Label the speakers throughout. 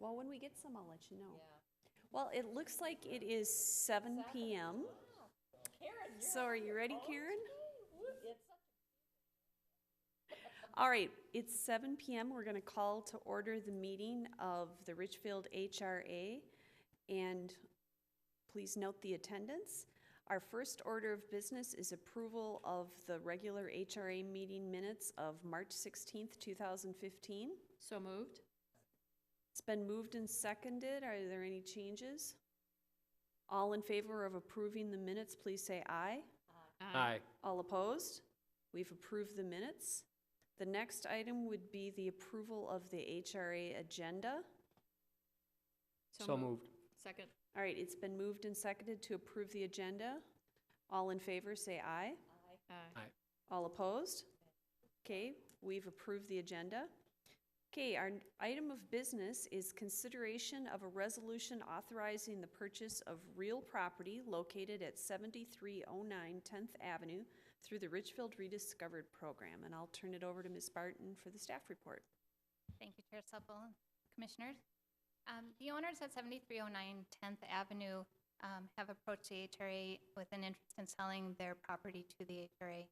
Speaker 1: Well, when we get some, I'll let you know. Well, it looks like it is 7 p.m. So are you ready, Karen? All right, it's 7 p.m. We're going to call to order the meeting of the Richfield HRA, and please note the attendance. Our first order of business is approval of the regular HRA meeting minutes of March 16th, 2015.
Speaker 2: So moved.
Speaker 1: It's been moved and seconded. Are there any changes? All in favor of approving the minutes, please say aye.
Speaker 3: Aye.
Speaker 1: All opposed? We've approved the minutes. The next item would be the approval of the HRA agenda.
Speaker 3: So moved.
Speaker 2: Second.
Speaker 1: All right, it's been moved and seconded to approve the agenda. All in favor, say aye.
Speaker 2: Aye.
Speaker 3: Aye.
Speaker 1: All opposed? Okay, we've approved the agenda. Okay, our item of business is consideration of a resolution authorizing the purchase of real property located at 7309 10th Avenue through the Richfield Rediscovered Program. And I'll turn it over to Ms. Barton for the staff report.
Speaker 4: Thank you, Chair Supple, Commissioners. The owners at 7309 10th Avenue have approached the HRA with an interest in selling their property to the HRA.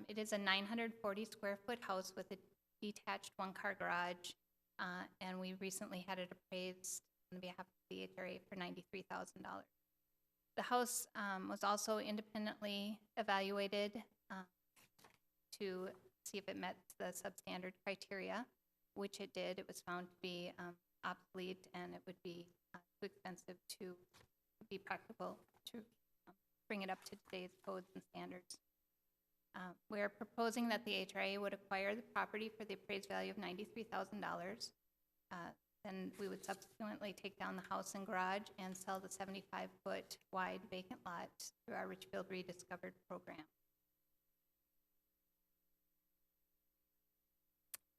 Speaker 4: It is a 940 square foot house with a detached one-car garage, and we recently had it appraised on behalf of the HRA for $93,000. The house was also independently evaluated to see if it met the substandard criteria, which it did. It was found to be obsolete, and it would be too expensive to be practical to bring it up to today's codes and standards. We're proposing that the HRA would acquire the property for the appraised value of $93,000. Then we would subsequently take down the house and garage and sell the 75-foot wide vacant lot through our Richfield Rediscovered program.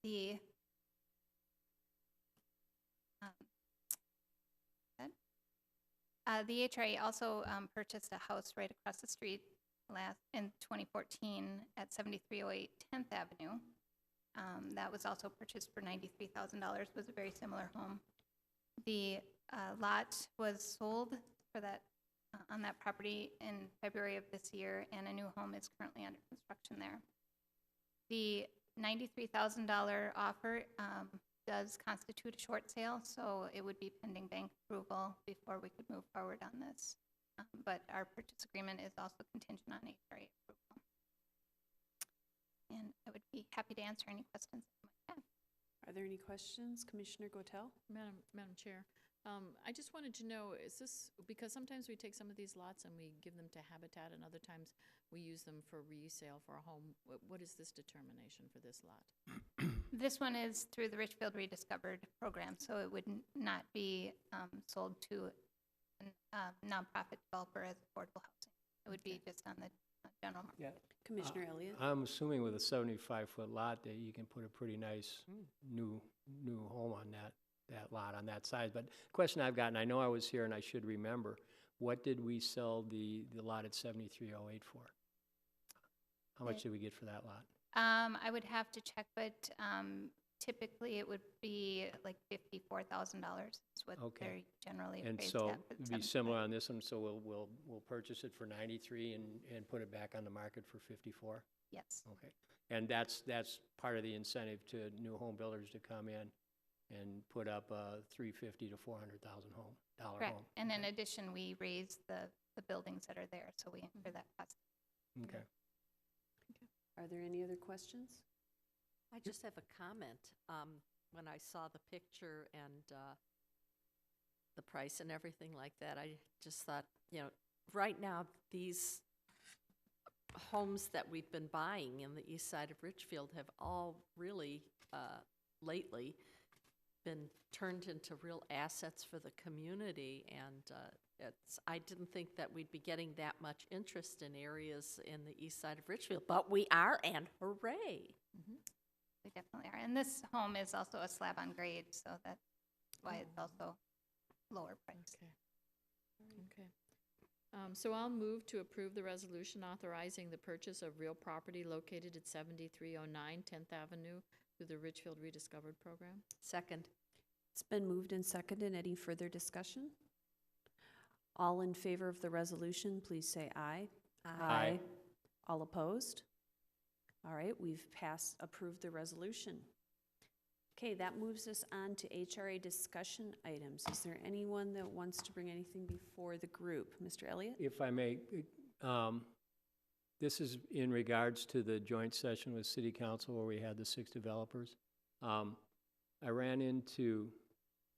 Speaker 4: The HRA also purchased a house right across the street in 2014 at 7308 10th Avenue. That was also purchased for $93,000. Was a very similar home. The lot was sold for that on that property in February of this year, and a new home is currently under construction there. The $93,000 offer does constitute a short sale, so it would be pending bank approval before we could move forward on this. But our purchase agreement is also contingent on HRA approval. And I would be happy to answer any questions that you might have.
Speaker 1: Are there any questions? Commissioner Gotel?
Speaker 2: Madam Chair, I just wanted to know, is this, because sometimes we take some of these lots and we give them to Habitat, and other times we use them for resale for a home. What is this determination for this lot?
Speaker 4: This one is through the Richfield Rediscovered program, so it would not be sold to a nonprofit developer as affordable housing. It would be just on the general market.
Speaker 3: Yeah.
Speaker 1: Commissioner Elliott?
Speaker 3: I'm assuming with a 75-foot lot that you can put a pretty nice new home on that lot on that size. But the question I've gotten, I know I was here and I should remember, what did we sell the lot at 7308 for? How much did we get for that lot?
Speaker 4: I would have to check, but typically it would be like $54,000 is what they're generally
Speaker 3: And
Speaker 4: appraised
Speaker 3: so
Speaker 4: at.
Speaker 3: it'd be similar on this one, so we'll purchase it for 93 and put it back on the market for 54?
Speaker 4: Yes.
Speaker 3: Okay. And that's part of the incentive to new home builders to come in and put up a $350,000 to $400,000 home.
Speaker 4: Correct. And in addition, we raise the buildings that are there, so we incur that cost.
Speaker 3: Okay.
Speaker 1: Are there any other questions?
Speaker 5: I just have a comment. When I saw the picture and the price and everything like that, I just thought, you know, right now these homes that we've been buying in the east side of Richfield have all really lately been turned into real assets for the community, and I didn't think that we'd be getting that much interest in areas in the east side of Richfield, but we are, and hooray.
Speaker 4: Mm-hmm. We definitely are. And this home is also a slab on grade, so that's why it's also lower price.
Speaker 2: Okay. So I'll move to approve the resolution authorizing the purchase of real property located at 7309 10th Avenue through the Richfield Rediscovered program.
Speaker 5: Second.
Speaker 1: It's been moved and seconded. Any further discussion? All in favor of the resolution, please say aye.
Speaker 3: Aye.
Speaker 1: All opposed? All right, we've approved the resolution. Okay, that moves us on to HRA discussion items. Is there anyone that wants to bring anything before the group? Mr. Elliott?
Speaker 3: If I may, this is in regards to the joint session with City Council where we had the 6 developers. I ran into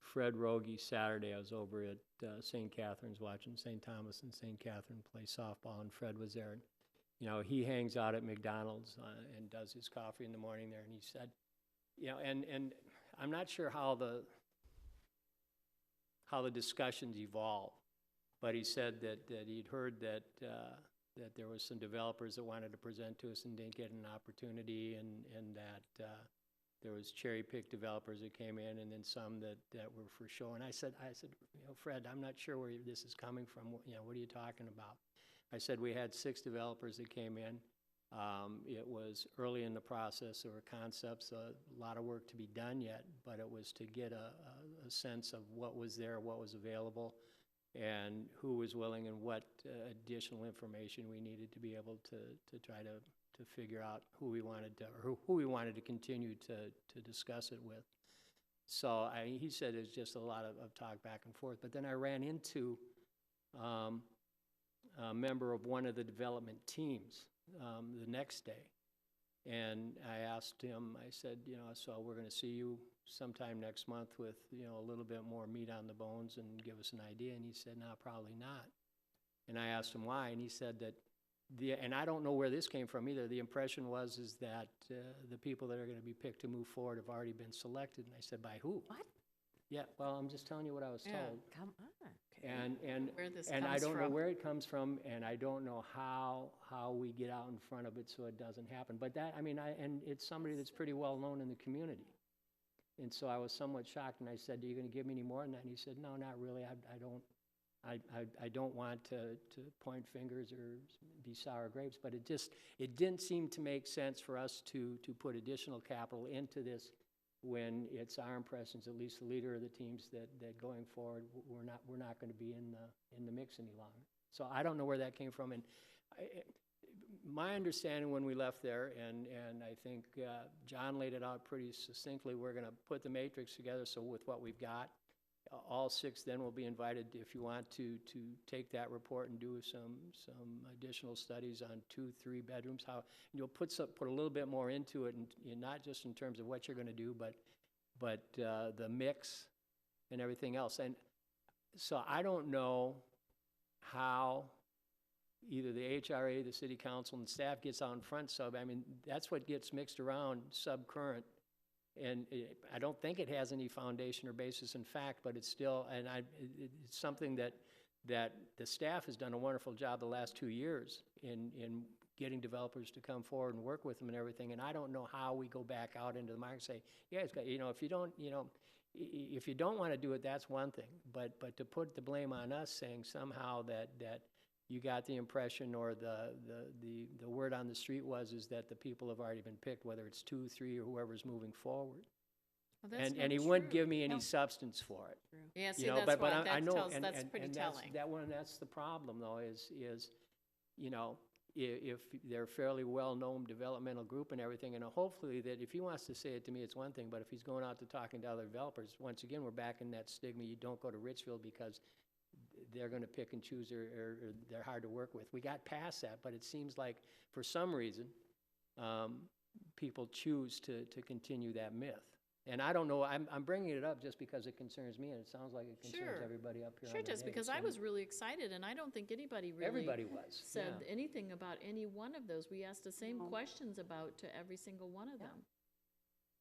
Speaker 3: Fred Rogie Saturday. I was over at St. Catherine's watching St. Thomas and St. Catherine play softball, and Fred was there. And, you know, he hangs out at McDonald's and does his coffee in the morning there, and he said, you know, and I'm not sure how the discussions evolved, but he said that he'd heard that there was some developers that wanted to present to us and didn't get an opportunity, and that there was cherry-picked developers that came in, and then some that were for show. And I said, you know, Fred, I'm not sure where this is coming from. You know, what are you talking about? I said we had 6 developers that came in. It was early in the process. There were concepts, a lot of work to be done yet, but it was to get a sense of what was there, what was available, and who was willing, and what additional information we needed to be able to try to figure out who we wanted to continue to discuss it with. So he said it was just a lot of talk back and forth. But then I ran into a member of one of the development teams the next day, and I asked him, I said, you know, so we're going to see you sometime next month with, you know, a little bit more meat on the bones and give us an idea. And he said, no, probably not. And I asked him why, and he said that and I don't know where this came from either. The impression was that the people that are going to be picked to move forward have already been selected. And I said, by who?
Speaker 5: What?
Speaker 3: Yeah, well, I'm just telling you what I was told.
Speaker 5: Come on.
Speaker 3: And
Speaker 2: Where this
Speaker 3: I
Speaker 2: comes
Speaker 3: don't know
Speaker 2: from.
Speaker 3: where it comes from, and I don't know how we get out in front of it so it doesn't happen. But that, I mean, and it's somebody that's pretty well known in the community. And so I was somewhat shocked, and I said, are you going to give me any more than that? And he said, no, not really. I don't want to point fingers or be sour grapes, but it didn't seem to make sense for us to put additional capital into this when it's our impressions, at least the leader of the teams, that going forward we're not going to be in the mix any longer. So I don't know where that came from, and my understanding when we left there, and I think John laid it out pretty succinctly, we're going to put the matrix together. So with what we've got, all 6 then will be invited, if you want to take that report and do some additional studies on 2-3 bedrooms. How you'll put a little bit more into it, and not just in terms of what you're going to do, but the mix and everything else. And so I don't know how either the HRA, the city council, and staff gets out in front sub. I mean, that's what gets mixed around, subcurrent. And I don't think it has any foundation or basis in fact, but it's still, and it's something that the staff has done a wonderful job the last 2 years in getting developers to come forward and work with them and everything. And I don't know how we go back out into the market and say, yeah, it's got, you know, if you don't want to do it, that's one thing. But to put the blame on us, saying somehow that you got the impression, or the word on the street is that the people have already been picked, whether it's 2, 3, or whoever's moving forward.
Speaker 2: Well, that's
Speaker 3: And
Speaker 2: not
Speaker 3: he wouldn't
Speaker 2: true.
Speaker 3: give me any
Speaker 2: No.
Speaker 3: substance for it.
Speaker 2: Yeah, see,
Speaker 3: You know,
Speaker 2: that's
Speaker 3: but
Speaker 2: why,
Speaker 3: I know,
Speaker 2: that's pretty telling.
Speaker 3: That's the problem, though, is you know, if they're a fairly well-known developmental group and everything, and hopefully that if he wants to say it to me, it's one thing, but if he's going out to talking to other developers, once again, we're back in that stigma, you don't go to Richfield because they're going to pick and choose, or they're hard to work with. We got past that, but it seems like for some reason people choose to continue that myth. And I don't know, I'm bringing it up just because it concerns me, and it sounds like it concerns
Speaker 2: Sure.
Speaker 3: everybody up here.
Speaker 2: Sure
Speaker 3: on
Speaker 2: it
Speaker 3: the
Speaker 2: does,
Speaker 3: dais.
Speaker 2: because I
Speaker 3: And
Speaker 2: was really excited, and I don't think anybody really
Speaker 3: everybody was,
Speaker 2: said
Speaker 3: yeah.
Speaker 2: anything about any one of those. We asked the same
Speaker 1: No.
Speaker 2: questions about to every single one of them.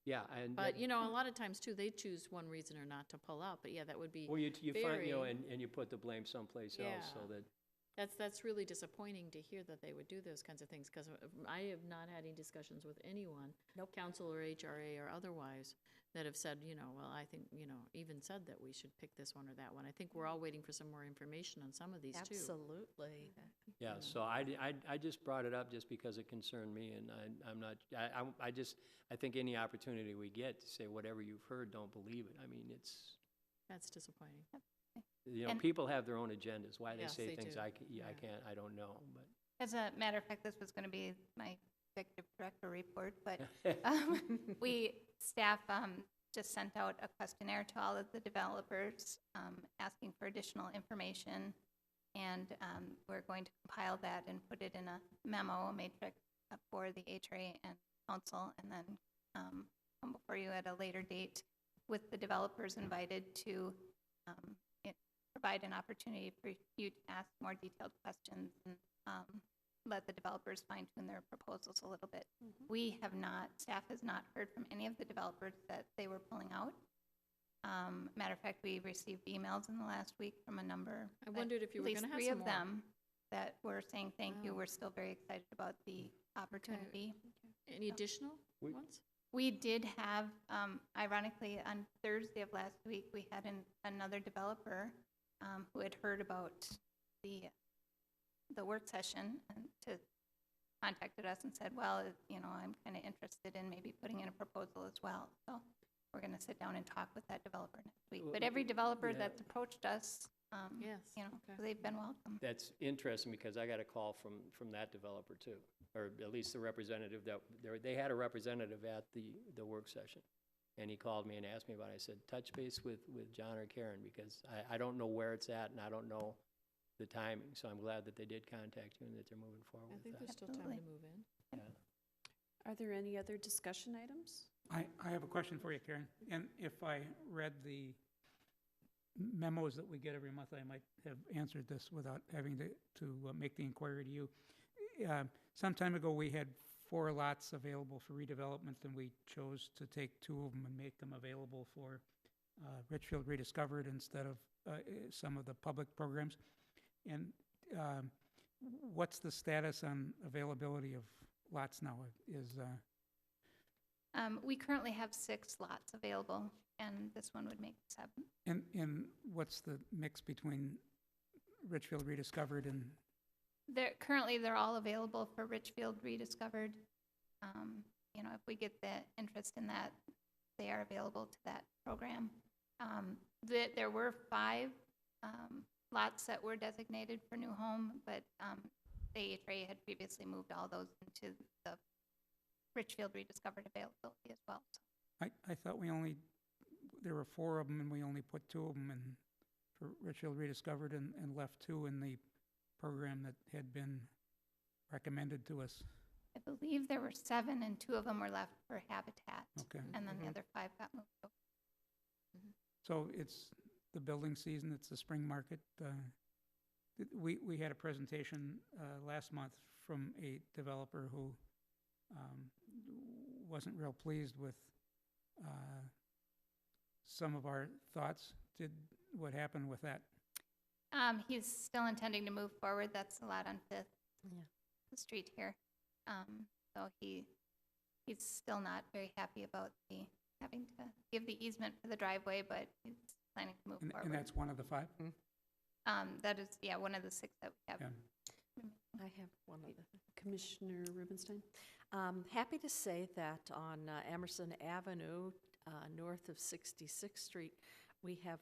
Speaker 3: Yeah, and
Speaker 2: But, you know, a lot of times, too, they choose one reason or not to pull out. But, yeah, that would be,
Speaker 3: well, you find, you know,
Speaker 2: very-
Speaker 3: and you put the blame someplace else, so
Speaker 2: Yeah.
Speaker 3: that,
Speaker 2: that's really disappointing to hear that they would do those kinds of things, because I have not had any discussions with anyone,
Speaker 1: Nope.
Speaker 2: council or HRA or otherwise, that have said, you know, well, I think, you know, even said that we should pick this one or that one. I think we're all waiting for some more information on some of these, too.
Speaker 5: Absolutely.
Speaker 3: yeah, so I just brought it up just because it concerned me, and I'm not, I think any opportunity we get to say whatever you've heard, don't believe it. I mean, it's,
Speaker 2: That's disappointing.
Speaker 3: You know,
Speaker 4: And-
Speaker 3: people have their own agendas. Why they
Speaker 2: Yes,
Speaker 3: say
Speaker 2: they
Speaker 3: things
Speaker 2: do.
Speaker 3: I
Speaker 2: Yeah.
Speaker 3: can't, I don't know, but.
Speaker 4: As a matter of fact, this was going to be my executive director report, but staff just sent out a questionnaire to all of the developers asking for additional information, and we're going to compile that and put it in a memo, a matrix for the HRA and council, and then come before you at a later date with the developers invited to provide an opportunity for you to ask more detailed questions and let the developers fine-tune their proposals a little bit. Staff has not heard from any of the developers that they were pulling out. Matter of fact, we received emails in the last week from a number.
Speaker 2: I wondered if you were
Speaker 4: At
Speaker 2: gonna
Speaker 4: least
Speaker 2: have
Speaker 4: 3
Speaker 2: some
Speaker 4: of
Speaker 2: more.
Speaker 4: them that were saying thank you.
Speaker 2: Oh.
Speaker 4: We're still very excited about the opportunity.
Speaker 2: Any additional
Speaker 3: We-
Speaker 2: ones?
Speaker 4: We did have, ironically, on Thursday of last week, we had another developer who had heard about the work session and contacted us and said, well, I'm kind of interested in maybe putting in a proposal as well. So we're going to sit down and talk with that developer next week. But every developer
Speaker 3: Yeah.
Speaker 4: that's approached us,
Speaker 2: Yes, okay.
Speaker 4: they've been welcome.
Speaker 3: That's interesting because I got a call from that developer too, or at least the representative they had a representative at the work session. And he called me and asked me about it. I said, touch base with John or Karen because I don't know where it's at and I don't know the timing. So I'm glad that they did contact you and that they're moving forward
Speaker 2: I
Speaker 3: with
Speaker 2: think
Speaker 3: that.
Speaker 2: there's still time to
Speaker 4: Absolutely.
Speaker 2: move in.
Speaker 1: Are there any other discussion items?
Speaker 6: I have a question for you, Karen. And if I read the memos that we get every month, I might have answered this without having to make the inquiry to you. Some time ago, we had 4 lots available for redevelopment, and we chose to take 2 of them and make them available for Richfield Rediscovered instead of some of the public programs. And what's the status on availability of lots now?
Speaker 4: We currently have 6 lots available, and this one would make 7.
Speaker 6: And what's the mix between Richfield Rediscovered and,
Speaker 4: Currently, they're all available for Richfield Rediscovered. If we get the interest in that, they are available to that program. There were 5 lots that were designated for new home, but the HRA had previously moved all those into the Richfield Rediscovered availability as well. So
Speaker 6: I thought there were 4 of them and we only put 2 of them in for Richfield Rediscovered and left 2 in the program that had been recommended to us.
Speaker 4: I believe there were 7, and 2 of them were left for Habitat,
Speaker 6: Okay.
Speaker 4: and then the other 5 got moved over.
Speaker 6: So it's the building season, it's the spring market. We had a presentation last month from a developer who wasn't real pleased with some of our thoughts. What happened with that?
Speaker 4: He's still intending to move forward. That's a lot on Fifth,
Speaker 5: Yeah.
Speaker 4: the street here. So he's still not very happy about having to give the easement for the driveway, but he's planning to move
Speaker 6: And
Speaker 4: forward.
Speaker 6: that's one of the 5?
Speaker 4: That is, one of the 6 that we have.
Speaker 6: Yeah.
Speaker 5: I have one other thing.
Speaker 1: Commissioner Rubenstein?
Speaker 5: Happy to say that on Emerson Avenue, north of 66th Street, we have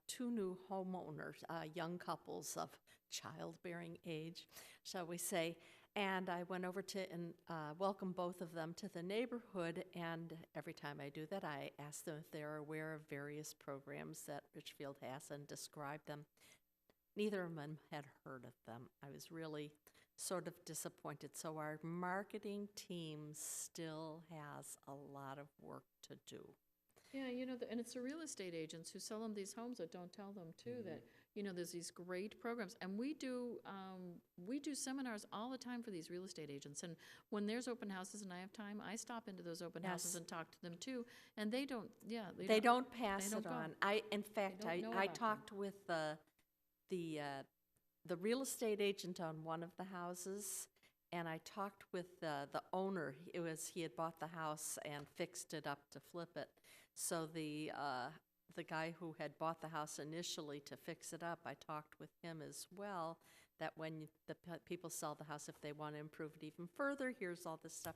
Speaker 5: 2 new homeowners, young couples of childbearing age, shall we say. And I went over to welcome both of them to the neighborhood, and every time I do that, I ask them if they're aware of various programs that Richfield has and describe them. Neither of them had heard of them. I was really sort of disappointed. So our marketing team still has a lot of work to do.
Speaker 2: Yeah, and it's the real estate agents who sell them these homes that don't tell them too, that, there's these great programs. And we do seminars all the time for these real estate agents. And when there's open houses and I have time, I stop into those open houses
Speaker 5: Yes.
Speaker 2: and talk to them too. And they don't,
Speaker 5: They don't pass
Speaker 2: they don't
Speaker 5: it
Speaker 2: go.
Speaker 5: on. In fact,
Speaker 2: don't know
Speaker 5: I
Speaker 2: about them.
Speaker 5: talked with the real estate agent on one of the houses, and I talked with the owner. He had bought the house and fixed it up to flip it. So the guy who had bought the house initially to fix it up, I talked with him as well, that when the people sell the house, if they want to improve it even further, here's all this stuff.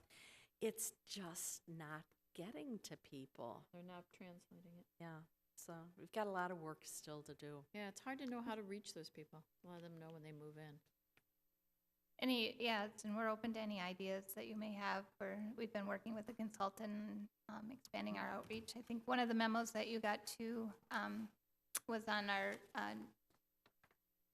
Speaker 5: It's just not getting to people.
Speaker 2: They're not translating it.
Speaker 5: Yeah. So we've got a lot of work still to do.
Speaker 2: Yeah, it's hard to know how to reach those people, let them know when they move in.
Speaker 4: And we're open to any ideas that you may have. We've been working with a consultant, expanding our outreach. I think one of the memos that you got too was on our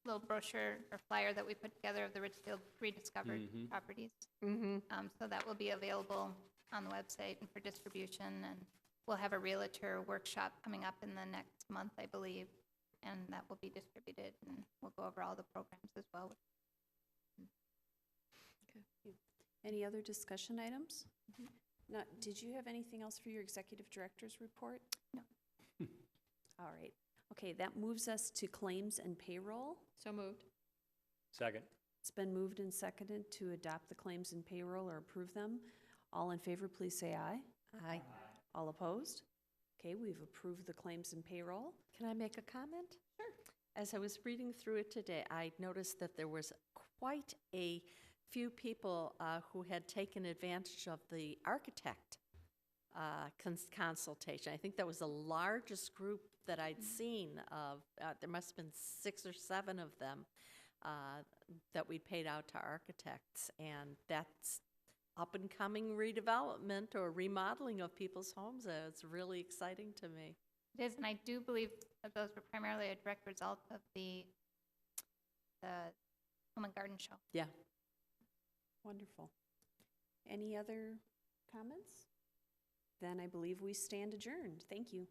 Speaker 4: little brochure or flyer that we put together of the Richfield rediscovered properties. So that will be available on the website and for distribution, and we'll have a realtor workshop coming up in the next month, I believe, and that will be distributed, and we'll go over all the programs as well.
Speaker 1: Any other discussion items? Now, did you have anything else for your executive director's report?
Speaker 4: No.
Speaker 1: All right. Okay, that moves us to claims and payroll.
Speaker 2: So moved.
Speaker 3: Second.
Speaker 1: It's been moved and seconded to adopt the claims and payroll or approve them. All in favor, please say aye.
Speaker 5: Aye.
Speaker 1: All opposed? Okay, we've approved the claims and payroll.
Speaker 5: Can I make a comment? Sure. As I was reading through it today, I noticed that there was quite a few people who had taken advantage of the architect consultation. I think that was the largest group that I'd seen of, there must have been 6 or 7 of them that we paid out to architects, and that's up-and-coming redevelopment or remodeling of people's homes. It's really exciting to me.
Speaker 4: It is, and I do believe that those were primarily a direct result of the Home and Garden Show.
Speaker 5: Yeah.
Speaker 1: Wonderful. Any other comments? Then I believe we stand adjourned. Thank you.